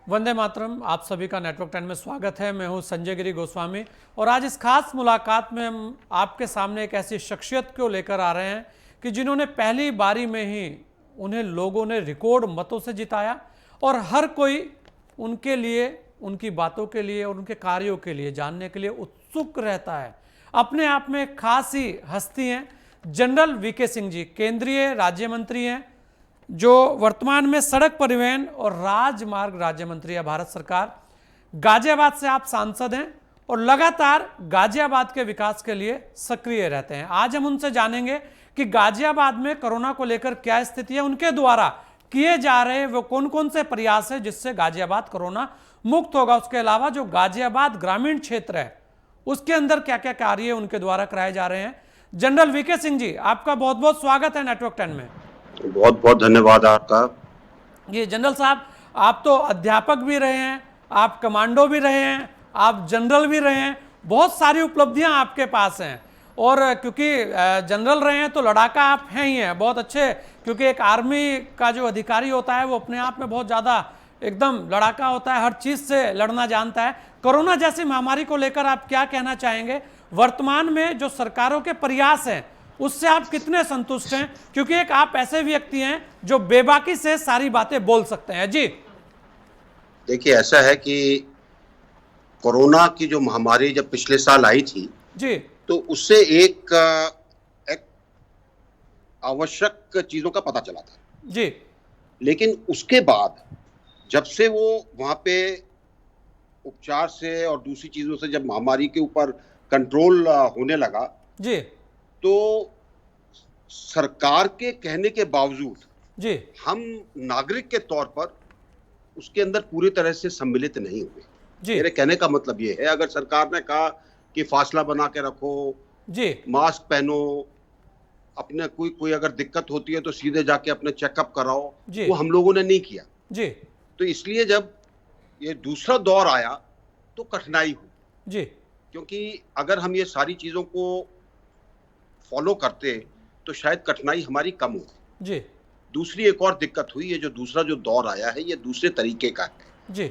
वंदे मातरम। आप सभी का नेटवर्क 10 में स्वागत है। मैं हूं संजय गिरी गोस्वामी और आज इस खास मुलाकात में हम आपके सामने एक ऐसी शख्सियत को लेकर आ रहे हैं कि जिन्होंने पहली बारी में ही उन्हें लोगों ने रिकॉर्ड मतों से जिताया और हर कोई उनके लिए, उनकी बातों के लिए और उनके कार्यों के लिए जानने के लिए उत्सुक रहता है। अपने आप में एक खास ही हस्ती हैं जनरल वीके सिंह जी, केंद्रीय राज्य मंत्री हैं जो वर्तमान में सड़क परिवहन और राजमार्ग राज्य मंत्री है भारत सरकार। गाजियाबाद से आप सांसद हैं और लगातार गाजियाबाद के विकास के लिए सक्रिय रहते हैं। आज हम उनसे जानेंगे कि गाजियाबाद में कोरोना को लेकर क्या स्थिति है, उनके द्वारा किए जा रहे वो कौन कौन से प्रयास है जिससे गाजियाबाद कोरोना मुक्त होगा। उसके अलावा जो गाजियाबाद ग्रामीण क्षेत्र है उसके अंदर क्या क्या कार्य उनके द्वारा कराए जा रहे हैं। जनरल वीके सिंह जी, आपका बहुत बहुत स्वागत है नेटवर्क 10 में। बहुत बहुत धन्यवाद आपका। ये जनरल साहब, आप तो अध्यापक भी रहे हैं, आप कमांडो भी रहे हैं, आप जनरल भी रहे हैं, बहुत सारी उपलब्धियां आपके पास हैं। और क्योंकि जनरल रहे हैं तो लड़ाका आप हैं ही हैं, बहुत अच्छे। क्योंकि एक आर्मी का जो अधिकारी होता है वो अपने आप में बहुत ज़्यादा एकदम लड़ाका होता है, हर चीज़ से लड़ना जानता है। कोरोना जैसी महामारी को लेकर आप क्या कहना चाहेंगे? वर्तमान में जो सरकारों के प्रयास हैं उससे आप कितने संतुष्ट हैं? क्योंकि एक आप ऐसे व्यक्ति हैं जो बेबाकी से सारी बातें बोल सकते हैं। जी देखिए, ऐसा है कि कोरोना की जो महामारी जब पिछले साल आई थी जी, तो उससे एक आवश्यक चीजों का पता चला था जी, लेकिन उसके बाद जब से वो वहां पे उपचार से और दूसरी चीजों से जब महामारी के ऊपर कंट्रोल होने लगा जी, तो सरकार के कहने के बावजूद जी, हम नागरिक के तौर पर उसके अंदर पूरी तरह से सम्मिलित नहीं हुए। जी, मेरे कहने का मतलब ये है, अगर सरकार ने कहा कि फासला बना के रखो, जी, मास्क पहनो, अपने कोई अगर दिक्कत होती है तो सीधे जाके अपने चेकअप कराओ, वो हम लोगों ने नहीं किया। जी, तो इसलिए जब ये दूसरा दौर आया तो कठिनाई हुई, जी, क्योंकि अगर हम ये सारी चीजों को फॉलो करते तो शायद कठिनाई हमारी कम हो। जी, दूसरी एक और दिक्कत हुई, ये जो दूसरा जो दौर आया है ये दूसरे तरीके का है। जी,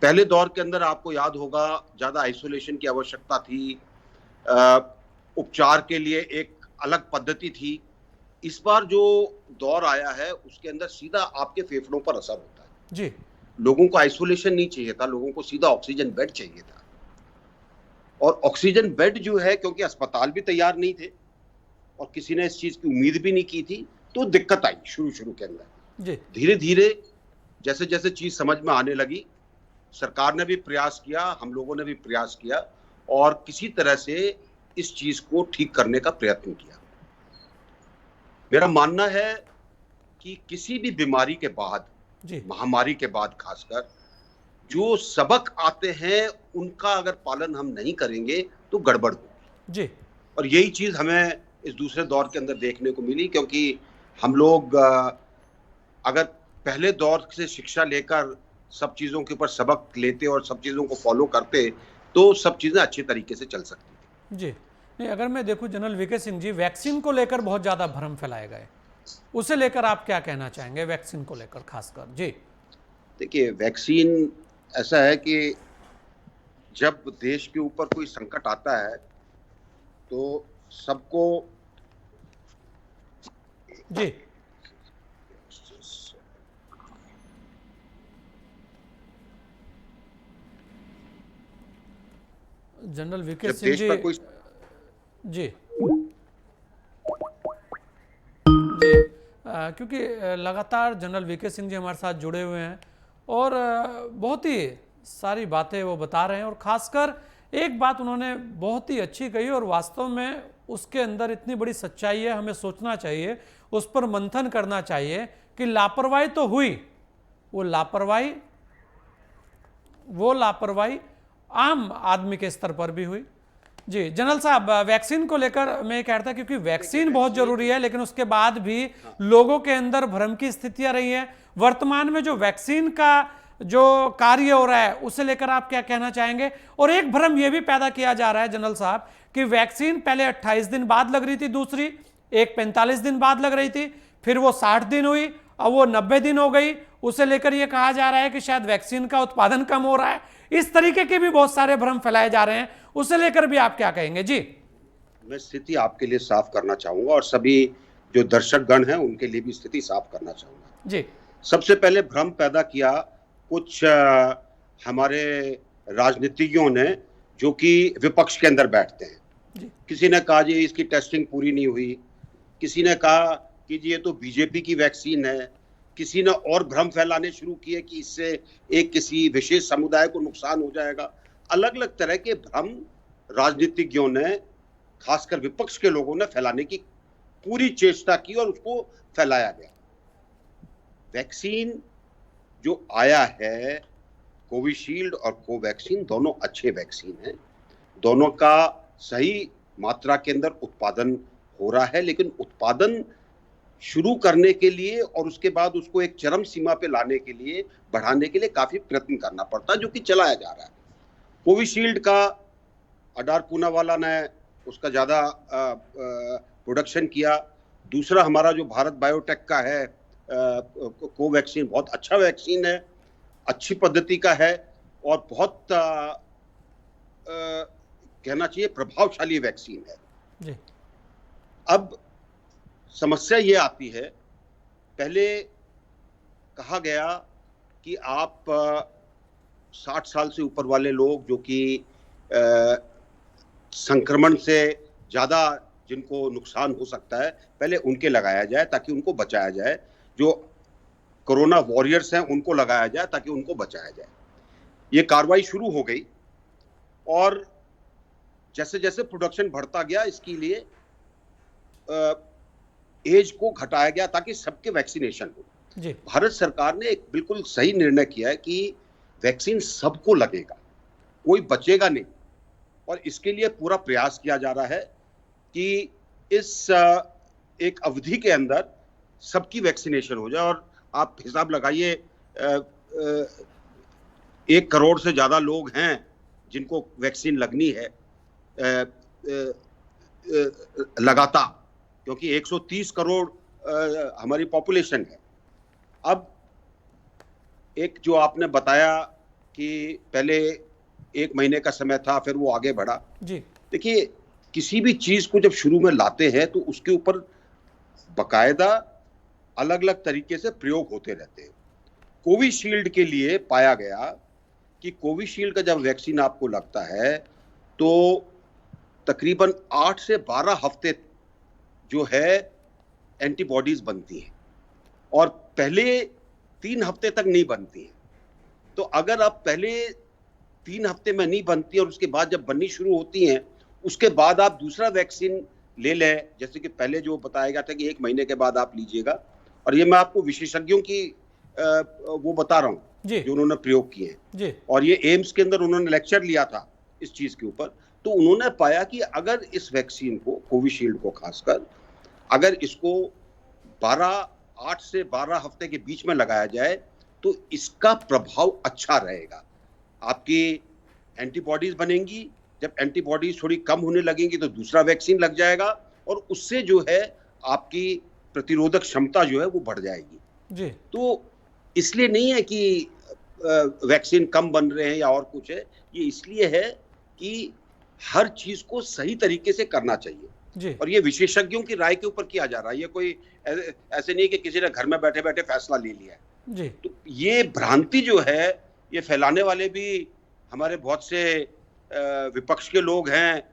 पहले दौर के अंदर आपको याद होगा ज्यादा आइसोलेशन की आवश्यकता थी, उपचार के लिए एक अलग पद्धति थी। इस बार जो दौर आया है उसके अंदर सीधा आपके फेफड़ों पर असर होता है। जी, लोगों को आइसोलेशन नहीं चाहिए था, लोगों को सीधा ऑक्सीजन बेड चाहिए था। और ऑक्सीजन बेड जो है, क्योंकि अस्पताल भी तैयार नहीं थे और किसी ने इस चीज की उम्मीद भी नहीं की थी, तो दिक्कत आई शुरू के अंदर। जी, धीरे धीरे जैसे जैसे चीज समझ में आने लगी, सरकार ने भी प्रयास किया, हम लोगों ने भी प्रयास किया और किसी तरह से इस चीज को ठीक करने का प्रयत्न किया। मेरा मानना है कि किसी भी बीमारी के बाद, महामारी के बाद खासकर, जो सबक आते हैं उनका अगर पालन हम नहीं करेंगे तो गड़बड़ होगी जी। और यही चीज हमें इस दूसरे दौर के अंदर देखने को मिली, क्योंकि हम लोग अगर पहले दौर से शिक्षा लेकर सब चीजों के ऊपर सबक लेते और सब चीजों को फॉलो करते तो सब चीजें अच्छे तरीके से चल सकती। जी नहीं, अगर मैं देखूं general VK Singh ji, vaccine को लेकर बहुत ज्यादा भ्रम फैलाए गए, उसे लेकर आप क्या कहना चाहेंगे? वैक्सीन को लेकर खासकर। जी देखिए, वैक्सीन ऐसा है कि जब देश के ऊपर कोई संकट आता है तो सबको जी, जनरल वीके सिंह जी, जी जी, क्योंकि लगातार जनरल वीके सिंह जी हमारे साथ जुड़े हुए हैं और बहुत ही सारी बातें वो बता रहे हैं और खासकर एक बात उन्होंने बहुत ही अच्छी कही और वास्तव में उसके अंदर इतनी बड़ी सच्चाई है, हमें सोचना चाहिए, उस पर मंथन करना चाहिए कि लापरवाही तो हुई, वो लापरवाही आम आदमी के स्तर पर भी हुई। जी जनरल साहब, वैक्सीन को लेकर मैं कह रहा था क्योंकि वैक्सीन बहुत जरूरी है लेकिन उसके बाद भी लोगों के अंदर भ्रम की स्थितियां रही हैं। वर्तमान में जो वैक्सीन का जो कार्य हो रहा है उसे लेकर आप क्या कहना चाहेंगे? और एक भ्रम यह भी पैदा किया जा रहा है जनरल साहब कि वैक्सीन पहले 28 दिन बाद लग रही थी, दूसरी एक 45 दिन बाद लग रही थी, फिर वो 60 दिन हुई, अब वो 90 दिन हो गई उसे लेकर यह कहा जा रहा है कि शायद वैक्सीन का उत्पादन कम हो रहा है। इस तरीके के भी बहुत सारे भ्रम फैलाए जा रहे हैं, उसे लेकर भी आप क्या कहेंगे? जी, मैं स्थिति आपके लिए साफ करना चाहूंगा और सभी जो दर्शक गण हैं उनके लिए भी स्थिति साफ करना चाहूंगा। जी, सबसे पहले भ्रम पैदा किया कुछ हमारे राजनीतिज्ञों ने, जो कि विपक्ष के अंदर बैठते हैं। जी, किसी ने कहा जी इसकी टेस्टिंग पूरी नहीं हुई, किसी ने कहा कि जी ये तो बीजेपी की वैक्सीन है, किसी ने और भ्रम फैलाने शुरू किए कि इससे एक किसी विशेष समुदाय को नुकसान हो जाएगा। अलग अलग तरह के भ्रम राजनीतिज्ञों ने, खासकर विपक्ष के लोगों ने फैलाने की पूरी चेष्टा की और उसको फैलाया गया। वैक्सीन जो आया है, कोविशील्ड और कोवैक्सीन, दोनों अच्छे वैक्सीन हैं। दोनों का सही मात्रा के अंदर उत्पादन हो रहा है, लेकिन उत्पादन शुरू करने के लिए और उसके बाद उसको एक चरम सीमा पे लाने के लिए, बढ़ाने के लिए काफी प्रयत्न करना पड़ता है, जो कि चलाया जा रहा है। कोविशील्ड का अडार पूनावाला ने उसका ज़्यादा प्रोडक्शन किया। दूसरा हमारा जो भारत बायोटेक का है कोवैक्सीन, बहुत अच्छा वैक्सीन है, अच्छी पद्धति का है और बहुत कहना चाहिए प्रभावशाली वैक्सीन है। जी, अब समस्या ये आती है, पहले कहा गया कि आप 60 साल से ऊपर वाले लोग जो कि संक्रमण से ज़्यादा जिनको नुकसान हो सकता है, पहले उनके लगाया जाए ताकि उनको बचाया जाए। जो कोरोना वॉरियर्स हैं उनको लगाया जाए ताकि उनको बचाया जाए। ये कार्रवाई शुरू हो गई और जैसे जैसे प्रोडक्शन बढ़ता गया, इसके लिए एज को घटाया गया ताकि सबके वैक्सीनेशन हो। जी, भारत सरकार ने एक बिल्कुल सही निर्णय किया है कि वैक्सीन सबको लगेगा, कोई बचेगा नहीं। और इसके लिए पूरा प्रयास किया जा रहा है कि इस एक अवधि के अंदर सबकी वैक्सीनेशन हो जाए। और आप हिसाब लगाइए, 1 करोड़ से ज़्यादा लोग हैं जिनको वैक्सीन लगनी है लगातार, क्योंकि 130 करोड़ हमारी पॉपुलेशन है। अब एक जो आपने बताया कि पहले 1 महीने का समय था, फिर वो आगे बढ़ा। जी, देखिए, किसी भी चीज़ को जब शुरू में लाते हैं तो उसके ऊपर बकायदा अलग अलग तरीके से प्रयोग होते रहते हैं। कोविशील्ड के लिए पाया गया कि कोविशील्ड का जब वैक्सीन आपको लगता है तो तकरीबन 8 से 12 हफ्ते जो है एंटीबॉडीज बनती हैं और पहले 3 हफ्ते तक नहीं बनती हैं। तो अगर आप पहले 3 हफ्ते में नहीं बनती और उसके बाद जब बननी शुरू होती हैं, उसके बाद आप दूसरा वैक्सीन ले लें, जैसे कि पहले जो बताया गया था कि 1 महीने के बाद आप लीजिएगा। और ये मैं आपको विशेषज्ञों की वो बता रहा हूँ जो उन्होंने प्रयोग किए हैं। और ये एम्स के अंदर उन्होंने लेक्चर लिया था इस चीज़ के ऊपर। तो उन्होंने पाया कि अगर इस वैक्सीन को, कोविशील्ड को खासकर, अगर इसको 8 से 12 हफ्ते के बीच में लगाया जाए तो इसका प्रभाव अच्छा रहेगा। आपकी एंटीबॉडीज बनेंगी, जब एंटीबॉडीज थोड़ी कम होने लगेंगी तो दूसरा वैक्सीन लग जाएगा और उससे जो है आपकी प्रतिरोधक क्षमता जो है वो बढ़ जाएगी। जी। तो इसलिए नहीं है कि वैक्सीन कम बन रहे हैं या और कुछ है, ये इसलिए है कि हर चीज को सही तरीके से करना चाहिए। जी। और ये विशेषज्ञों की राय के ऊपर किया जा रहा है, ये कोई ऐसे नहीं कि किसी ने घर में बैठे बैठे फैसला ले लिया है। जी। तो ये भ्रांति जो है ये फैलाने वाले भी हमारे बहुत से विपक्ष के लोग हैं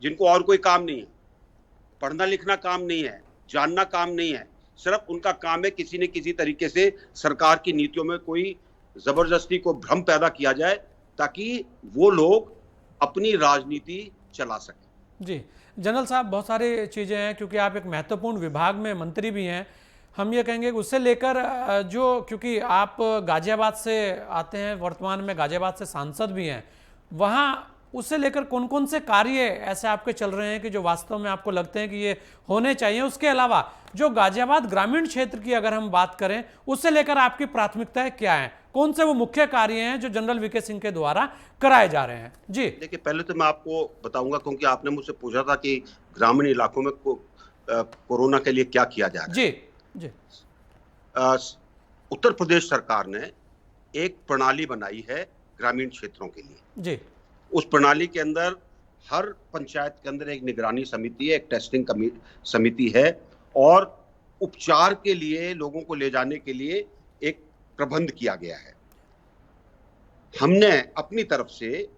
जिनको और कोई काम नहीं है, पढ़ना लिखना काम नहीं है, जानना काम नहीं है, सिर्फ उनका काम है किसी न किसी तरीके से सरकार की नीतियों में कोई जबरदस्ती को भ्रम पैदा किया जाए ताकि वो लोग अपनी राजनीति चला सकें। जी जनरल साहब, बहुत सारी चीज़ें हैं, क्योंकि आप एक महत्वपूर्ण विभाग में मंत्री भी हैं। हम ये कहेंगे उससे लेकर जो, क्योंकि आप गाजियाबाद से आते हैं, वर्तमान में गाजियाबाद से सांसद भी हैं, वहाँ उससे लेकर कौन कौन से कार्य ऐसे आपके चल रहे हैं कि जो वास्तव में आपको लगते हैं कि ये होने चाहिए? उसके अलावा जो गाजियाबाद ग्रामीण क्षेत्र की अगर हम बात करें, उससे लेकर आपकी प्राथमिकताएं क्या हैं? कौन से वो मुख्य कार्य हैं जो जनरल वीके सिंह के द्वारा कराए जा रहे हैं? जी देखिए, पहले तो मैं आपको बताऊंगा, क्योंकि आपने मुझसे पूछा था कि ग्रामीण इलाकों में कोरोना के लिए क्या किया जा रहा है। जी जी उत्तर प्रदेश सरकार ने एक प्रणाली बनाई है ग्रामीण क्षेत्रों के लिए। जी उस प्रणाली के अंदर हर पंचायत के अंदर एक निगरानी समिति है, एक टेस्टिंग समिति है, और उपचार के लिए लोगों को ले जाने के लिए एक प्रबंध किया गया है। हमने अपनी तरफ से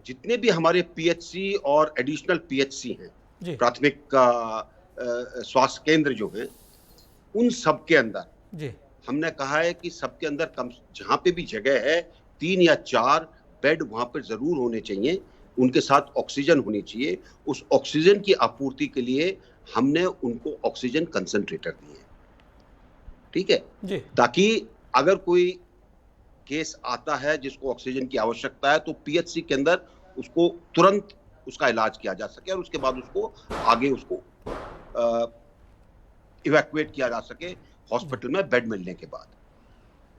जितने भी हमारे पीएचसी और एडिशनल पीएचसी हैं, जी प्राथमिक स्वास्थ्य केंद्र जो हैं, उन सब के अंदर जी हमने कहा है कि सबके अंदर कम, जहां पे भी जगह है 3 या 4 बेड वहां पर जरूर होने चाहिए, उनके साथ ऑक्सीजन होनी चाहिए। उस ऑक्सीजन की आपूर्ति के लिए हमने उनको ऑक्सीजन कंसंट्रेटर दिए, ठीक है, जी ताकि अगर कोई केस आता है जिसको ऑक्सीजन की आवश्यकता है तो पीएचसी के अंदर उसको तुरंत उसका इलाज किया जा सके और उसके बाद उसको आगे उसको इवैक्यूएट किया जा सके हॉस्पिटल में बेड मिलने के बाद।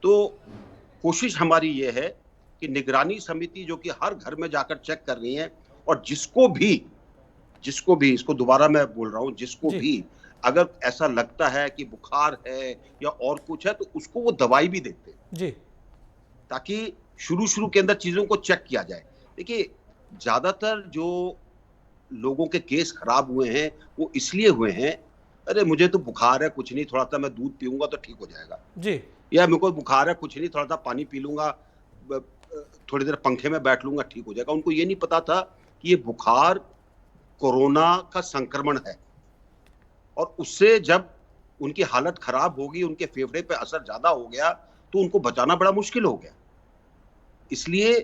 तो कोशिश हमारी ये है कि निगरानी समिति जो कि हर घर में जाकर चेक कर रही है, और जिसको भी इसको दोबारा मैं बोल रहा हूं, जिसको जी। भी अगर ऐसा लगता है कि बुखार है या और कुछ है तो उसको वो दवाई भी देते हैं, जी ताकि शुरू के अंदर चीजों को चेक किया जाए। देखिए, ज्यादातर जो लोगों के केस खराब हुए हैं वो इसलिए हुए हैं, अरे मुझे तो बुखार है, कुछ नहीं, थोड़ा सा मैं दूध पीऊंगा तो ठीक हो जाएगा, जी या मेरे को बुखार है, कुछ नहीं, थोड़ा सा पानी पी लूंगा, थोड़ी देर पंखे में बैठ लूंगा, ठीक हो जाएगा। उनको ये नहीं पता था कि ये बुखार कोरोना का संक्रमण है, और उससे जब उनकी हालत खराब होगी, उनके फेफड़े पे असर ज्यादा हो गया तो उनको बचाना बड़ा मुश्किल हो गया। इसलिए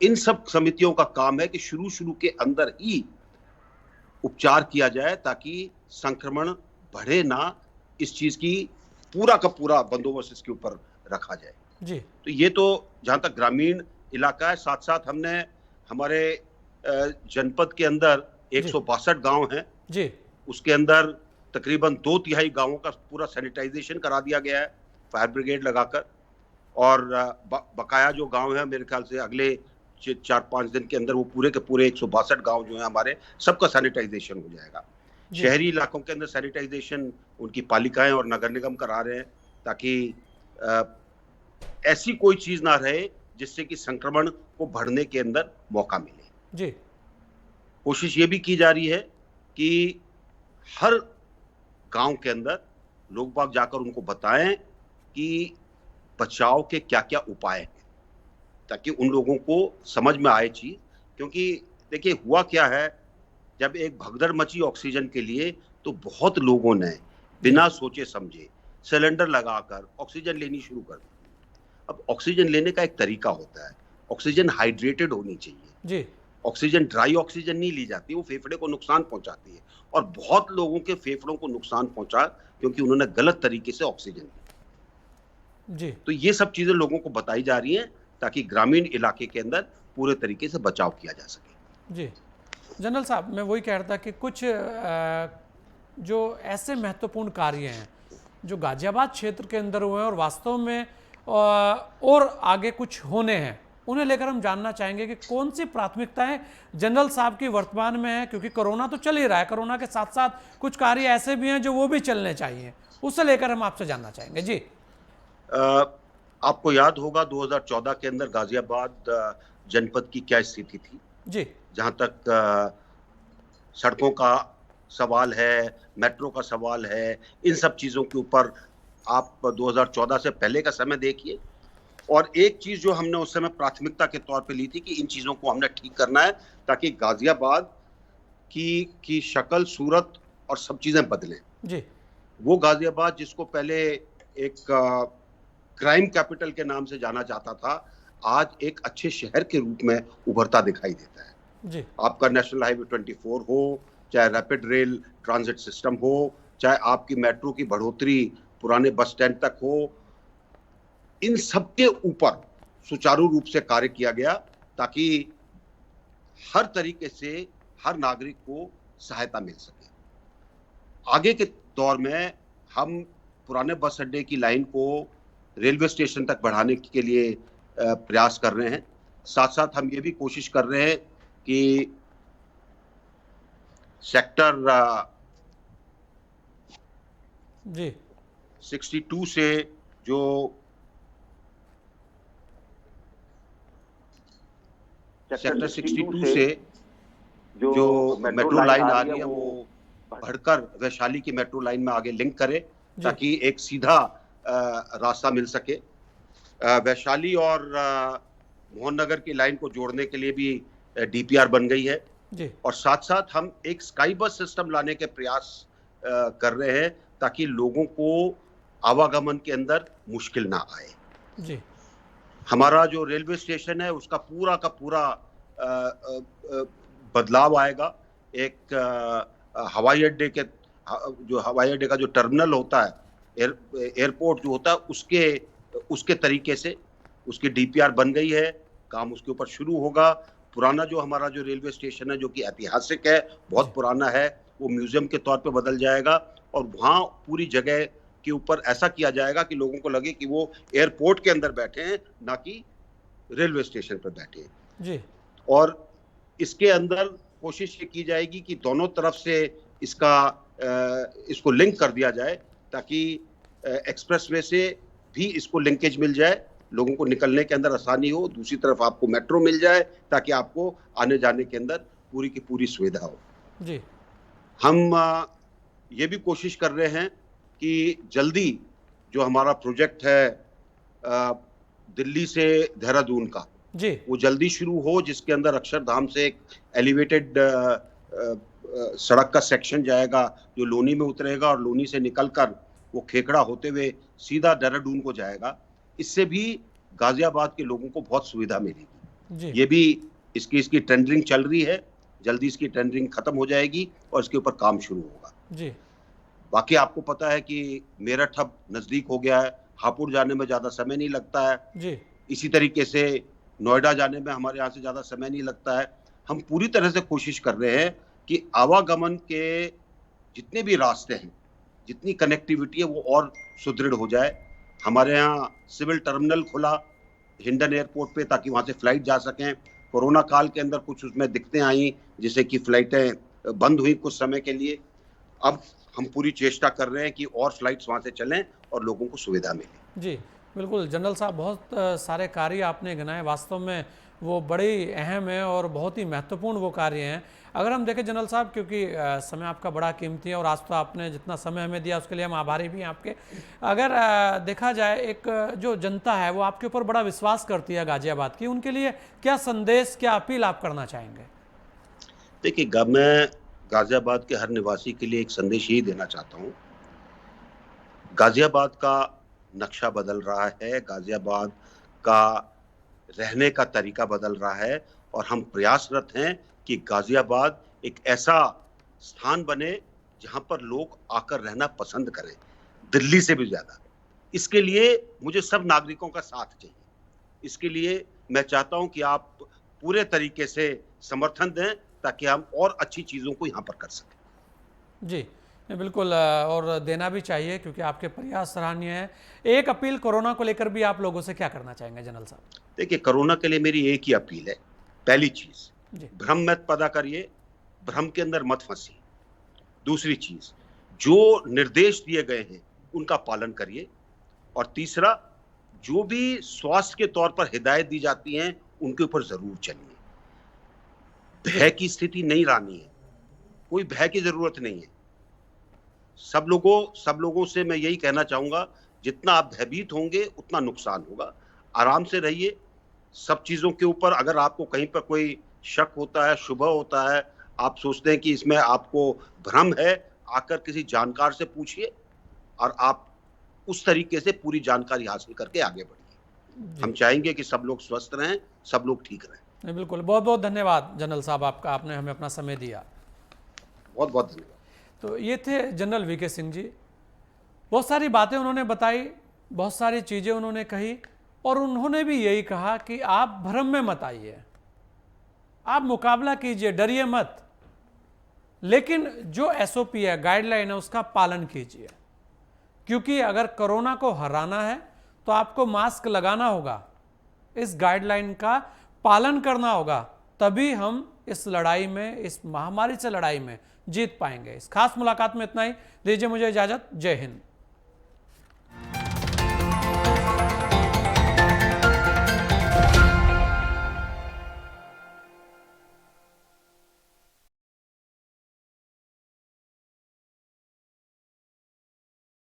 इन सब समितियों का काम है कि शुरू के अंदर ही उपचार किया जाए ताकि संक्रमण बढ़े ना, इस चीज की पूरा का पूरा बंदोबस्त इसके ऊपर रखा जाए। जी तो ये तो जहां तक ग्रामीण इलाका है, साथ साथ हमने हमारे जनपद के अंदर 162 गांव हैं, जी उसके अंदर तकरीबन 2/3 गांवों का पूरा सैनिटाइजेशन करा दिया गया है फायर ब्रिगेड लगाकर, और बकाया जो गांव है मेरे ख्याल से अगले 4-5 दिन के अंदर वो पूरे के पूरे 162 गांव जो है हमारे, सबका सैनिटाइजेशन हो जाएगा। जी। शहरी इलाकों के अंदर सैनिटाइजेशन उनकी पालिकाएं और नगर निगम करा रहे हैं, ताकि ऐसी कोई चीज ना रहे जिससे कि संक्रमण को बढ़ने के अंदर मौका मिले। जी कोशिश ये भी की जा रही है कि हर गांव के अंदर लोग बाग जाकर उनको बताएं कि बचाव के क्या क्या उपाय हैं, ताकि उन लोगों को समझ में आए चीज। क्योंकि देखिए, हुआ क्या है, जब एक भगदड़ मची ऑक्सीजन के लिए तो बहुत लोगों ने बिना सोचे समझे सिलेंडर लगाकर ऑक्सीजन लेनी शुरू कर दी। अब ऑक्सीजन लेने का एक तरीका होता है, ऑक्सीजन हाइड्रेटेड होनी चाहिए जी ऑक्सीजन ड्राई ऑक्सीजन नहीं ली जाती, वो फेफड़े को नुकसान पहुंचाती है, और बहुत लोगों के फेफड़ों को नुकसान पहुंचा क्योंकि उन्होंने गलत तरीके से ऑक्सीजन ली। जी तो ये सब चीजें लोगों को बताई जा रही हैं ताकि ग्रामीण इलाके के अंदर पूरे तरीके से बचाव किया जा सके। जी जनरल साहब, मैं वही कह रहा था कि कुछ जो ऐसे महत्वपूर्ण कार्य हैं जो गाजियाबाद क्षेत्र के अंदर हुए हैं और वास्तव में और आगे कुछ होने हैं, उन्हें लेकर हम जानना चाहेंगे कि कौन सी प्राथमिकताएं जनरल साहब की वर्तमान में है, क्योंकि कोरोना तो चल ही रहा है, कोरोना के साथ साथ कुछ कार्य ऐसे भी हैं जो वो भी चलने चाहिए, उससे लेकर हम आपसे जानना चाहेंगे। जी आपको याद होगा 2014 के अंदर गाजियाबाद जनपद की क्या स्थिति थी। जी जहां तक सड़कों का सवाल है, मेट्रो का सवाल है, इन सब चीजों के ऊपर आप 2014 से पहले का समय देखिए, और एक चीज जो हमने उस समय प्राथमिकता के तौर पे ली थी कि इन चीजों को हमने ठीक करना है ताकि गाजियाबाद की शक्ल, सूरत और सब चीजें बदलें। जी वो गाजियाबाद जिसको पहले एक क्राइम कैपिटल के नाम से जाना जाता था, आज एक अच्छे शहर के रूप में उभरता दिखाई देता है। जी आपका नेशनल हाईवे 24 हो, चाहे रैपिड रेल ट्रांजिट सिस्टम हो, चाहे आपकी मेट्रो की बढ़ोतरी पुराने बस स्टैंड तक हो, इन सब के ऊपर सुचारू रूप से कार्य किया गया ताकि हर तरीके से हर नागरिक को सहायता मिल सके। आगे के दौर में हम पुराने बस अड्डे की लाइन को रेलवे स्टेशन तक बढ़ाने के लिए प्रयास कर रहे हैं। साथ साथ हम ये भी कोशिश कर रहे हैं कि जी 62 से जो सेक्टर 62 से जो मेट्रो लाइन आ रही है वो बढ़कर वैशाली की मेट्रो लाइन में आगे लिंक करे, ताकि एक सीधा रास्ता मिल सके। वैशाली और मोहन नगर की लाइन को जोड़ने के लिए भी डीपीआर बन गई है जी। और साथ साथ हम एक स्काई बस सिस्टम लाने के प्रयास कर रहे हैं, ताकि लोगों को आवागमन के अंदर मुश्किल ना आए जी। हमारा जो रेलवे स्टेशन है उसका पूरा का पूरा बदलाव आएगा। एक हवाई अड्डे के जो हवाई अड्डे का जो टर्मिनल होता है, एयरपोर्ट जो होता है, उसके तरीके से उसकी डीपीआर बन गई है, काम उसके ऊपर शुरू होगा। पुराना जो हमारा जो रेलवे स्टेशन है, जो कि ऐतिहासिक है, बहुत पुराना है, वो म्यूजियम के तौर पे बदल जाएगा और वहाँ पूरी जगह के ऊपर ऐसा किया जाएगा कि लोगों को लगे कि वो एयरपोर्ट के अंदर बैठे हैं, ना कि रेलवे स्टेशन पर बैठे हैं जी। और इसके अंदर कोशिश ये की जाएगी कि दोनों तरफ से इसको लिंक कर दिया जाए, ताकि एक्सप्रेसवे से भी इसको लिंकेज मिल जाए, लोगों को निकलने के अंदर आसानी हो। दूसरी तरफ आपको मेट्रो मिल जाए, ताकि आपको आने जाने के अंदर पूरी की पूरी सुविधा हो जी। हम ये भी कोशिश कर रहे हैं कि जल्दी जो हमारा प्रोजेक्ट है दिल्ली से देहरादून का जी, वो जल्दी शुरू हो, जिसके अंदर अक्षरधाम से एक एलिवेटेड सड़क का सेक्शन जाएगा जो लोनी में उतरेगा और लोनी से निकलकर वो खेखड़ा होते हुए सीधा देहरादून को जाएगा। इससे भी गाजियाबाद के लोगों को बहुत सुविधा मिलेगी। ये भी इसकी टेंडरिंग चल रही है, जल्दी इसकी टेंडरिंग खत्म हो जाएगी और इसके ऊपर काम शुरू होगा जी। बाकी आपको पता है कि मेरठ अब नजदीक हो गया है, हापुड़ जाने में ज्यादा समय नहीं लगता है जी। इसी तरीके से नोएडा जाने में हमारे यहाँ से ज्यादा समय नहीं लगता है। हम पूरी तरह से कोशिश कर रहे हैं कि आवागमन के जितने भी रास्ते हैं, जितनी कनेक्टिविटी है, वो और सुदृढ़ हो जाए। हमारे यहाँ सिविल टर्मिनल खुला हिंडन एयरपोर्ट पे, ताकि वहाँ से फ्लाइट जा सकें। कोरोना काल के अंदर कुछ उसमें दिक्कतें आई, जिससे कि फ्लाइटें बंद हुई कुछ समय के लिए। अब हम पूरी चेष्टा कर रहे हैं कि और फ्लाइट्स वहाँ से चलें और लोगों को सुविधा मिले। जी बिल्कुल जनरल साहब, बहुत सारे कार्य आपने गिनाए, वास्तव में वो बड़े अहम है और बहुत ही महत्वपूर्ण वो कार्य हैं। अगर हम देखें जनरल साहब, क्योंकि समय आपका बड़ा कीमती है और आज तो आपने जितना समय हमें दिया उसके लिए हम आभारी भी हैं आपके। अगर देखा जाए, एक जो जनता है वो आपके ऊपर बड़ा विश्वास करती है गाजियाबाद की, उनके लिए क्या संदेश, क्या अपील आप करना चाहेंगे? देखिए, मैं गाजियाबाद के हर निवासी के लिए एक संदेश यही देना चाहता हूँ। गाजियाबाद का नक्शा बदल रहा है, गाजियाबाद का रहने का तरीका बदल रहा है और हम प्रयासरत हैं कि गाजियाबाद एक ऐसा स्थान बने जहां पर लोग आकर रहना पसंद करें, दिल्ली से भी ज्यादा। इसके लिए मुझे सब नागरिकों का साथ चाहिए। इसके लिए मैं चाहता हूं कि आप पूरे तरीके से समर्थन दें, ताकि हम और अच्छी चीजों को यहां पर कर सकें। जी बिल्कुल, और देना भी चाहिए क्योंकि आपके प्रयास सराहनीय है। एक अपील कोरोना को लेकर भी आप लोगों से क्या करना चाहेंगे जनरल साहब? देखिए, कोरोना के लिए मेरी एक ही अपील है। पहली चीज, भ्रम मत पैदा करिए, भ्रम के अंदर मत फंसिए। दूसरी चीज, जो निर्देश दिए गए हैं उनका पालन करिए। और तीसरा, जो भी स्वास्थ्य के तौर पर हिदायत दी जाती हैं उनके ऊपर जरूर चलिए। भय की स्थिति नहीं लानी है, कोई भय की जरूरत नहीं है। सब लोगों से मैं यही कहना चाहूंगा, जितना आप भयभीत होंगे उतना नुकसान होगा। आराम से रहिए सब चीजों के ऊपर। अगर आपको कहीं पर कोई शक होता है, शुबह होता है, आप सोचते हैं कि इसमें आपको भ्रम है, आकर किसी जानकार से पूछिए और आप उस तरीके से पूरी जानकारी हासिल करके आगे बढ़िए। हम चाहेंगे कि सब लोग स्वस्थ रहें, सब लोग ठीक रहें। बिल्कुल, बहुत बहुत धन्यवाद जनरल साहब आपका, आपने हमें अपना समय दिया। बहुत बहुत धन्यवाद। तो ये थे जनरल वीके सिंह जी। बहुत सारी बातें उन्होंने बताई, बहुत सारी चीज़ें उन्होंने कही और उन्होंने भी यही कहा कि आप भ्रम में मत आइए, आप मुकाबला कीजिए, डरिए मत, लेकिन जो एसओपी है, गाइडलाइन है, उसका पालन कीजिए। क्योंकि अगर कोरोना को हराना है तो आपको मास्क लगाना होगा, इस गाइडलाइन का पालन करना होगा, तभी हम इस लड़ाई में, इस महामारी से लड़ाई में जीत पाएंगे। इस खास मुलाकात में इतना ही। दीजिए मुझे इजाजत। जय हिंद।